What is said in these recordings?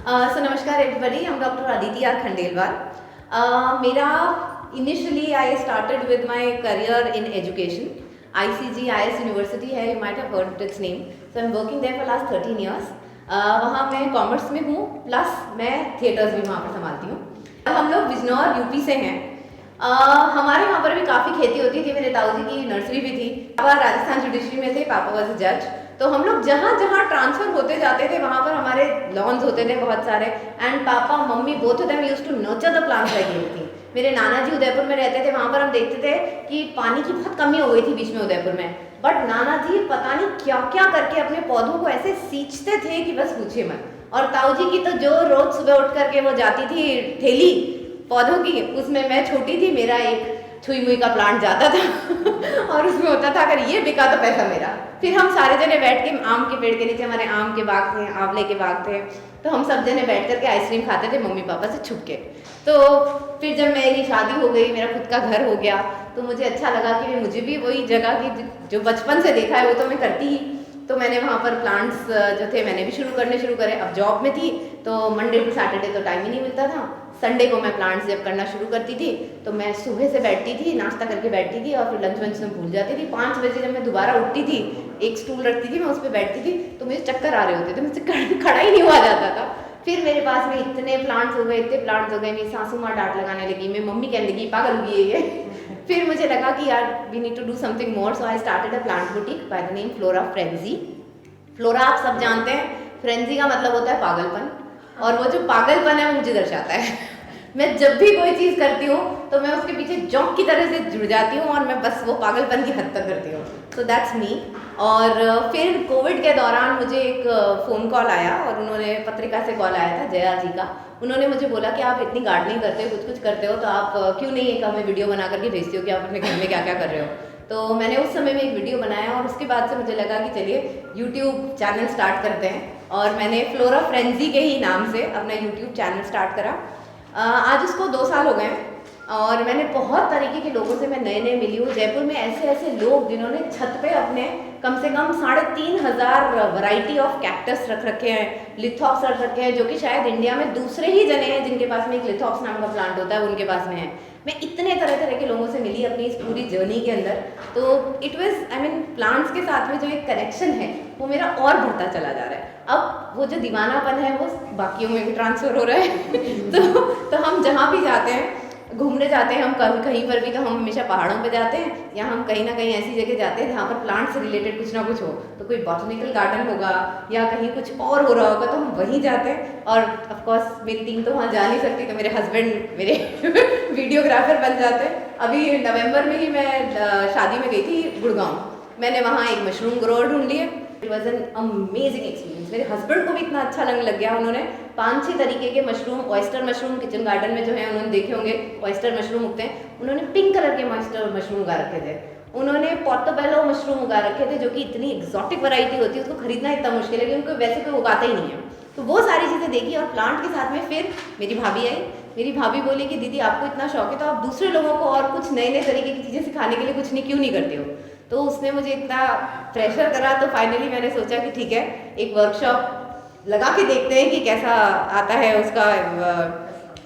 So namaskar everybody, I'm Dr. Aditi R. Khandelwal. Initially I started with my career in education. ICG IS University है, you might have heard its name. So I'm working there for last 13 years. वहाँ मैं commerce में हूँ, plus मैं theatres भी वहाँ पर संभालती हूँ। हम लोग बिजनौर यूपी से हैं। हमारे वहाँ पर भी काफ़ी खेती होती थी। मेरे ताऊ जी की नर्सरी भी थी। पापा राजस्थान जुडिशरी में थे, पापा वॉज अ जज। तो हम लोग जहाँ जहाँ ट्रांसफर होते जाते थे वहाँ पर हमारे लॉन्स होते थे बहुत सारे। एंड पापा मम्मी both of them used to nurture the plants like anything. मेरे नाना जी उदयपुर में रहते थे, वहाँ पर हम देखते थे कि पानी की बहुत कमी हो गई थी बीच में उदयपुर में। बट नाना जी पता नहीं क्या क्या करके अपने पौधों को ऐसे सींचते थे कि बस पूछिए मत। और ताऊ जी की तो जो रोज सुबह उठ करके वो जाती थी थैली पौधों की, उसमें मैं छोटी थी, मेरा एक छुई मुई का प्लांट जाता था और उसमें होता था अगर ये बिका तो पैसा मेरा। फिर हम सारे जने बैठ के आम के पेड़ के नीचे, हमारे आम के बाग थे, आंवले के बाग थे, तो हम सब जने बैठ करके आइसक्रीम खाते थे मम्मी पापा से छुप के। तो फिर जब मेरी शादी हो गई, मेरा खुद का घर हो गया, तो मुझे अच्छा लगा कि मुझे भी वही जगह की जो बचपन से देखा है वो तो मैं करती ही। तो मैंने वहाँ पर प्लांट्स जो थे मैंने भी शुरू करे। अब जॉब में थी तो मंडे टू सैटरडे तो टाइम ही नहीं मिलता था। संडे को मैं प्लांट्स जब करना शुरू करती थी तो मैं सुबह से बैठती थी, नाश्ता करके बैठती थी और फिर लंच वंच में भूल जाती थी। 5 बजे जब मैं दोबारा उठती थी, एक स्टूल रखती थी, मैं उस पर बैठती थी तो मुझे चक्कर आ रहे होते थे, मुझसे खड़ा ही नहीं हुआ जाता था। फिर मेरे पास में इतने प्लांट्स हो गए, मेरी सासू माँ डांट लगाने लगी, मेरी मम्मी कहने लगी पागल हुई है ये। फिर मुझे लगा कि यार we need to do something more, so I started a plant boutique by the name Flora Frenzy. Flora आप सब जानते हैं, फ्रेंजी का मतलब होता है पागलपन, और वो जो पागलपन है वो मुझे दर्शाता है। मैं जब भी कोई चीज़ करती हूँ तो मैं उसके पीछे जॉक की तरह से जुड़ जाती हूँ और मैं बस वो पागलपन की हद तक करती हूँ। So that's me. और फिर कोविड के दौरान मुझे एक फ़ोन कॉल आया और उन्होंने पत्रिका से कॉल आया था जया जी का। उन्होंने मुझे बोला कि आप इतनी गार्डनिंग करते हो, कुछ करते हो, तो आप क्यों नहीं एक हमें वीडियो बना करके भेजते हो कि आप अपने घर में क्या क्या कर रहे हो। तो मैंने उस समय में एक वीडियो बनाया और उसके बाद से मुझे लगा कि चलिए यूट्यूब चैनल स्टार्ट करते हैं, और मैंने फ्लोरा फ्रेंजी के ही नाम से अपना यूट्यूब चैनल स्टार्ट करा। आज उसको 2 साल हो गए और मैंने बहुत तरीके के लोगों से मैं नए मिली हूँ। जयपुर में ऐसे ऐसे लोग जिन्होंने छत पे अपने कम से कम 3500 वैरायटी ऑफ कैक्टस रख रखे हैं, लिथॉप्स रख रखे हैं, जो कि शायद इंडिया में दूसरे ही जने हैं जिनके पास में एक लिथॉप्स नाम का प्लांट होता है, उनके पास में है। मैं इतने तरह तरह के लोगों से मिली अपनी इस पूरी जर्नी के अंदर। तो इट वाज प्लांट्स के साथ में जो एक कनेक्शन है वो मेरा और बढ़ता चला जा रहा है। अब वो जो दीवानापन है वो बाकियों में भी ट्रांसफ़र हो रहा है। तो हम जहाँ भी जाते हैं, घूमने जाते हैं, हम कहीं पर भी, तो हम हमेशा पहाड़ों पे जाते हैं या हम कहीं ना कहीं ऐसी जगह जाते हैं जहाँ पर प्लांट से रिलेटेड कुछ ना कुछ हो। तो कोई बॉटनिकल गार्डन होगा या कहीं कुछ और हो रहा होगा तो हम वहीं जाते हैं। और ऑफ कोर्स मेरी टीम तो वहाँ जा नहीं सकती, तो मेरे हस्बैंड मेरे वीडियोग्राफर बन जाते हैं। अभी नवंबर में ही मैं शादी में गई थी गुड़गांव, मैंने वहाँ एक मशरूम ग्रोअर ढूंढ लिए। It was an amazing experience. मेरे हस्बैंड को भी इतना अच्छा लगने लग गया। उन्होंने 5-6 तरीके के mushroom, oyster mushroom kitchen garden में जो है उन्होंने देखे होंगे, ऑयस्टर मशरूम उगते हैं, उन्होंने पिंक कलर के ऑयस्टर मशरूम उगा रखे थे। उन्होंने पोर्टोबेलो मशरूम उगा रखे थे, जो कि इतनी एक्सोटिक वैरायटी होती है, उसको खरीदना इतना मुश्किल है कि उनको वैसे कोई उगाता ही नहीं है। तो वो सारी चीज़ें देखी। और प्लांट के साथ में फिर मेरी भाभी आई। मेरी भाभी बोली कि दीदी आपको इतना शौक है तो आप दूसरे लोगों को और कुछ नए तरीके की चीज़ें सिखाने के लिए कुछ नहीं क्यों नहीं करते हो। तो उसने मुझे इतना प्रेशर करा, तो फाइनली मैंने सोचा कि ठीक है, एक वर्कशॉप लगा के देखते हैं कि कैसा आता है, उसका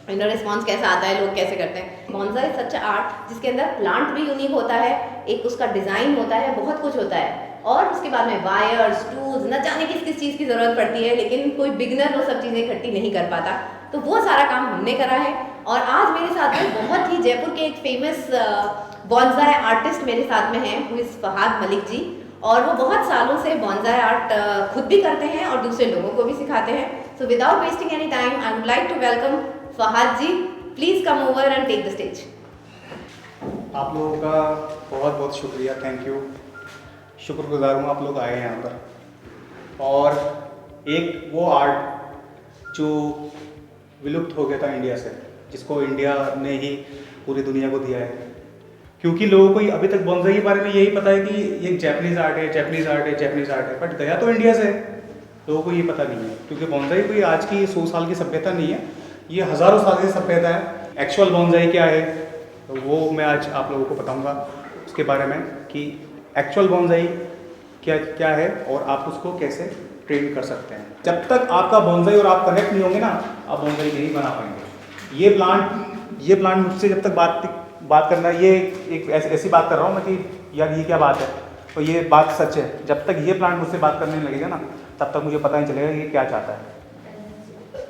रिस्पॉन्स कैसा आता है, लोग कैसे करते हैं। बॉन्साई सच आर्ट जिसके अंदर प्लांट भी यूनिक होता है, एक उसका डिज़ाइन होता है, बहुत कुछ होता है, और उसके बाद में वायर्स, टूल्स, न जाने किस किस चीज़ की ज़रूरत पड़ती है, लेकिन कोई बिगनर वो सब चीज़ें इकट्ठी नहीं कर पाता। तो वो सारा काम हमने करा है। और आज मेरे साथ में बहुत ही जयपुर के एक फेमस बॉन्साई आर्टिस्ट मेरे साथ में हैं, हु इज़ फहाद मलिक जी। और वो बहुत सालों से बॉन्साई आर्ट खुद भी करते हैं और दूसरे लोगों को भी सिखाते हैं। So without wasting any time I would like to welcome Fahad ji. Please come over and take the stage. आप लोगों का बहुत बहुत शुक्रिया, थैंक यू, शुक्रगुजार हूँ आप लोग आए हैं यहाँ पर। और एक वो आर्ट जो विलुप्त हो गया था इंडिया से, जिसको इंडिया ने ही पूरी दुनिया को दिया है, क्योंकि लोगों को अभी तक बॉन्साई के बारे में यही पता है कि ये जैपनीज़ आर्ट है, जैपनीज़ आर्ट है, जैपनीज़ आर्ट है, बट गया तो इंडिया से, लोगों को ये पता नहीं है। क्योंकि बॉन्साई कोई आज की 100 साल की सभ्यता नहीं है, ये हज़ारों साल की सभ्यता है। एक्चुअल बॉन्साई क्या है तो वो मैं आज आप लोगों को बताऊंगा उसके बारे में, कि एक्चुअल बॉन्साई क्या क्या है और आप उसको कैसे ट्रेन कर सकते हैं। जब तक आपका बॉन्साई और आप कनेक्ट नहीं होंगे ना, आप बॉन्साई नहीं बना पाएंगे। ये प्लांट मुझसे जब तक बात करना, ये एक ऐसी बात कर रहा हूँ मैं कि यार ये क्या बात है, तो ये बात सच है। जब तक ये प्लांट मुझसे बात करने लगेगा ना, तब तक मुझे पता नहीं चलेगा ये क्या चाहता है।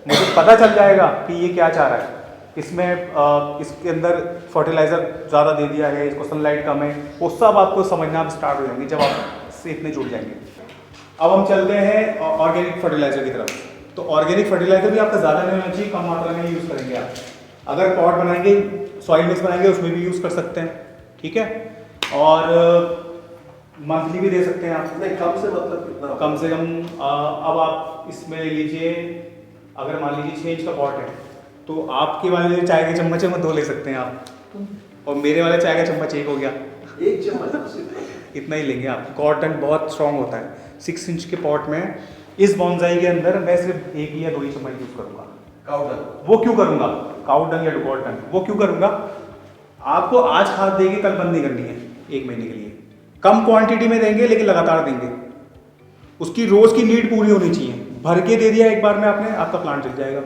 मुझे पता चल जाएगा कि ये क्या चाह रहा है। इसके अंदर फर्टिलाइज़र ज़्यादा दे दिया है, इसको सनलाइट कम है, वो सब आपको समझना स्टार्ट हो जाएंगे जब आप इससे इतने जुड़ जाएंगे। अब हम चलते हैं ऑर्गेनिक फर्टिलाइज़र की तरफ। तो ऑर्गेनिक फर्टिलाइज़र भी आपका ज़्यादा नहीं होना चाहिए, कम मात्रा में यूज़ करेंगे आप। अगर पॉट बनाएंगे, सॉइल मिक्स बनाएंगे, उसमें भी यूज़ कर सकते हैं, ठीक है। और मंथली भी दे सकते हैं आप। नहीं, कम से मतलब कितना? कम से कम अब आप इसमें ले लीजिए, अगर मान लीजिए 6 इंच का पॉट है, तो आपके वाले चाय के चम्मच में 2 ले सकते हैं आप, और मेरे वाले चाय का चम्मच 1 हो गया। 1 चम्मच इतना ही लेंगे आप। कॉटन बहुत स्ट्रॉन्ग होता है। 6 इंच के पॉट में इस बॉन्साई के अंदर मैं सिर्फ 1 या 2 ही चम्मच यूज़ करूँगा। काउडन वो क्यों करूँगा? काउडन या डुकॉटन वो क्यों करूँगा? आपको आज खाद देके कल बंद नहीं करनी है, 1 महीने के लिए। कम क्वांटिटी में देंगे लेकिन लगातार देंगे। उसकी रोज़ की नीड पूरी होनी चाहिए। भर के दे दिया एक बार में आपने, आपका प्लांट जल जाएगा।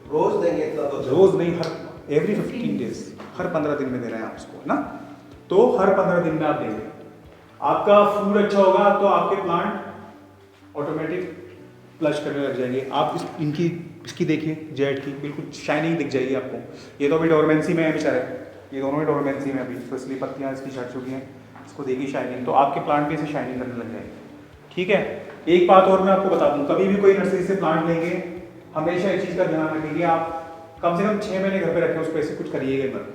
रोज देंगे इतना तो? रोज़ नहीं, हर एवरी 15 डेज, हर 15 दिन में दे रहे हैं आप इसको, है ना। तो हर 15 दिन में आप देंगे, आपका फूड अच्छा होगा तो आपके प्लांट ऑटोमेटिक फ्लश करने लग जाएंगे। आप इसकी देखिए, जेड की बिल्कुल शाइनिंग दिख जाएगी आपको। ये तो अभी डोरमेंसी में है बेचारे, ये दोनों ही डोरमेंसी में अभी, तो इसलिए पत्तियाँ इसकी झड़ चुकी हैं। इसको देखिए शाइनिंग, तो आपके प्लांट भी इसे शाइनिंग करने लग जाएंगे, ठीक है। एक बात और मैं आपको बता दूँ, कभी भी कोई नर्सरी से प्लांट लेंगे, हमेशा एक चीज़ का ध्यान रखेंगे, आप कम से कम 6 महीने घर पे रखें, उसको ऐसे कुछ करिएगा मत।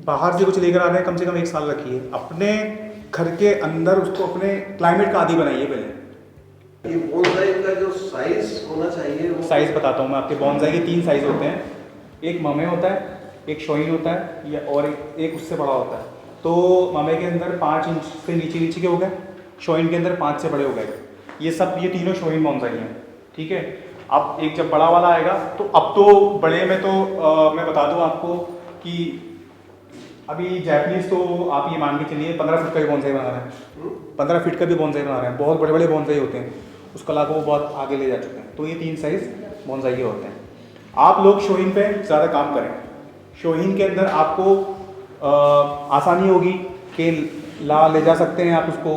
बाहर से कुछ लेकर आ रहे हैं, कम से कम 1 साल रखिए। अपने घर के अंदर उसको अपने क्लाइमेट का आदी बनाइए पहले। ये बोनसाई का जो साइज होना चाहिए वो साइज़ बताता हूँ मैं आपके। बॉन्साई के 3 साइज़ होते हैं, एक ममे होता है, एक शोइन होता है, या और एक उससे बड़ा होता है। तो ममे के अंदर 5 इंच से नीचे के हो गए, शोइन के अंदर 5 से बड़े हो गए। ये तीनों शोइन बॉन्साई हैं, ठीक है। अब एक जब बड़ा वाला आएगा, तो अब तो बड़े में तो मैं बता दूँ आपको कि अभी जैपनीज तो आप ये मान के चलिए 15 फीट का भी बॉन्साई बना रहे हैं, 15 फीट का भी बॉन्साई बना रहे हैं। बहुत बड़े बड़े बॉन्साई होते हैं, उस कला को वो बहुत आगे ले जा चुके हैं। तो ये 3 साइज़ बॉन्साई के होते हैं। आप लोग शोइन पे ज़्यादा काम करें। शोइन के अंदर आपको आसानी होगी कि ले जा सकते हैं आप उसको,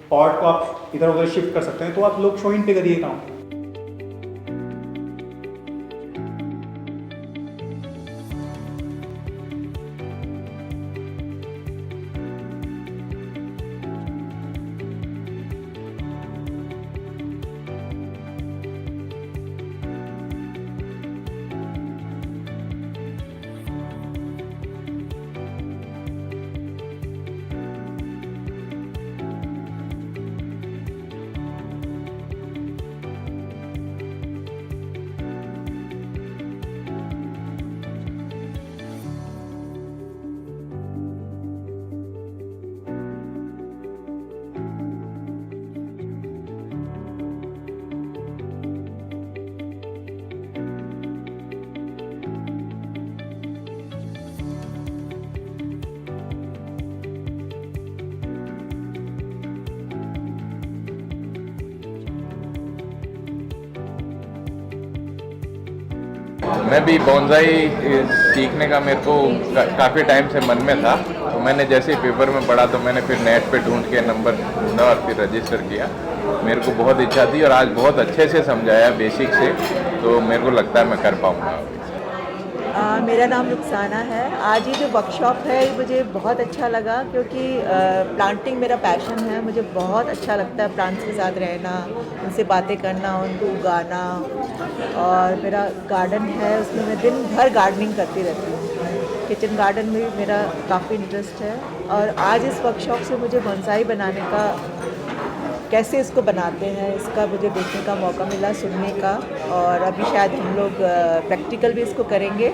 पॉट को आप इधर उधर शिफ्ट कर सकते हैं, तो आप लोग शोइन पे करिए काम। मैं भी बॉन्साई सीखने का मेरे को काफ़ी टाइम से मन में था, तो मैंने जैसे ही पेपर में पढ़ा तो मैंने फिर नेट पे ढूंढ के नंबर ढूंढा और फिर रजिस्टर किया। मेरे को बहुत इच्छा थी और आज बहुत अच्छे से समझाया बेसिक से, तो मेरे को लगता है मैं कर पाऊँगा। मेरा नाम रुखसाना है। आज ये जो वर्कशॉप है ये मुझे बहुत अच्छा लगा, क्योंकि प्लांटिंग मेरा पैशन है। मुझे बहुत अच्छा लगता है प्लांट्स के साथ रहना, उनसे बातें करना, उनको उगाना। और मेरा गार्डन है, उसमें मैं दिन भर गार्डनिंग करती रहती हूँ। किचन गार्डन में भी मेरा काफ़ी इंटरेस्ट है। और आज इस वर्कशॉप से मुझे बोनसाई बनाने का, कैसे इसको बनाते हैं, इसका मुझे देखने का मौका मिला, सुनने का। और अभी शायद हम लोग प्रैक्टिकल भी इसको करेंगे।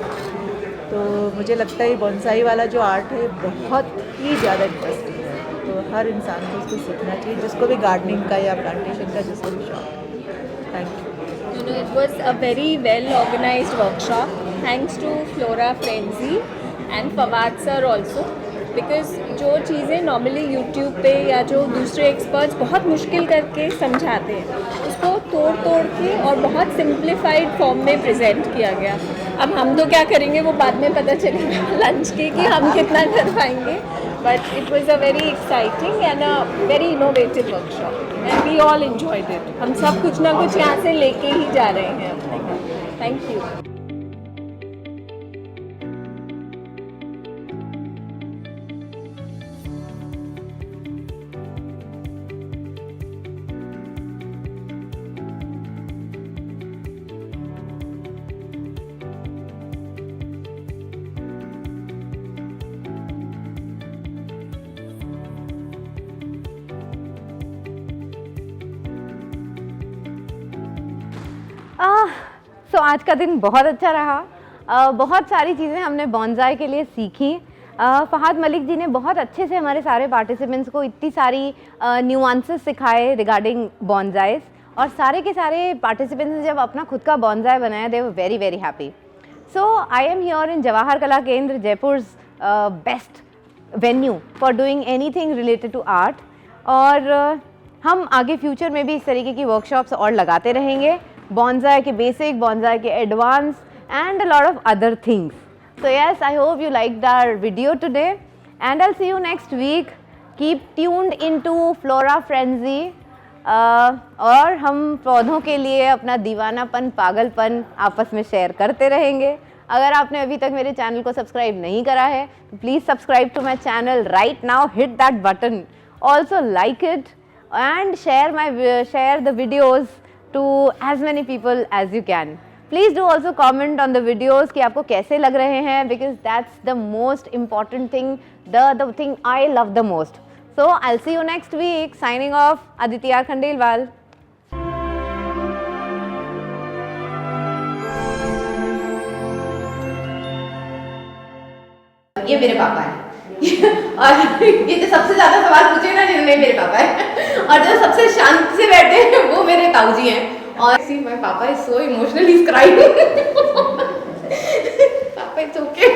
तो मुझे लगता है ये बोनसाई वाला जो आर्ट है बहुत ही ज़्यादा इंटरेस्टिंग है। तो हर इंसान को इसको सीखना चाहिए, जिसको भी गार्डनिंग का या प्लांटेशन का जिसको भी शौक है। Thank you. You know, it was a very well organized workshop. Thanks to Flora Frenzy and Fawad sir also. Because जो चीज़ें नॉर्मली यूट्यूब पे या जो दूसरे एक्सपर्ट्स बहुत मुश्किल करके समझाते हैं उसको तोड़ तोड़ के और बहुत सिंप्लीफाइड फॉर्म में प्रेजेंट किया गया। अब हम तो क्या करेंगे वो बाद में पता चलेगा लंच के कि हम कितना कर पाएंगे, but it was a very exciting and a very innovative workshop and we all enjoyed it. हम सब कुछ ना कुछ यहाँ से लेके ही जा रहे हैं अपने घर। Thank you. सो आज का दिन बहुत अच्छा रहा। बहुत सारी चीज़ें हमने बॉन्जाई के लिए सीखी। फ़हाद मलिक जी ने बहुत अच्छे से हमारे सारे पार्टिसिपेंट्स को इतनी सारी न्यूआंसेस सिखाए रिगार्डिंग बॉन्जाइज, और सारे के सारे पार्टिसिपेंट्स ने जब अपना खुद का बॉन्जाई बनाया they were very very happy. So I am here in Jawahar Kala Kendra, Jaipur's best venue for doing anything related to art, और हम आगे फ्यूचर में भी इस तरीके की वर्कशॉप्स और लगाते रहेंगे, बॉन्जाई के बेसिक, बॉन्जाई के advance and a lot of other things. So yes, I hope you liked our video today and I'll see you next week. Keep tuned into Flora Frenzy. और हम पौधों के लिए अपना दीवानापन, पागलपन आपस में शेयर करते रहेंगे। अगर आपने अभी तक मेरे चैनल को सब्सक्राइब नहीं करा है तो please subscribe to my channel right now, hit that button, also like it and share the videos to as many people as you can. Please do also comment on the videos कि आपको कैसे लग रहे हैं, because that's the most important thing, the thing I love the most. So I'll see you next week. Signing off, Aditi R. Khandelwal. ये मेरे पापा हैं और ये जो सबसे ज्यादा सवाल पूछे ना जिनमें मेरे पापा है, और जो सबसे शांत से बैठे हैं वो मेरे ताऊजी हैं। और सी माय पापा is so emotional, he is crying. पापा इट्स ओके।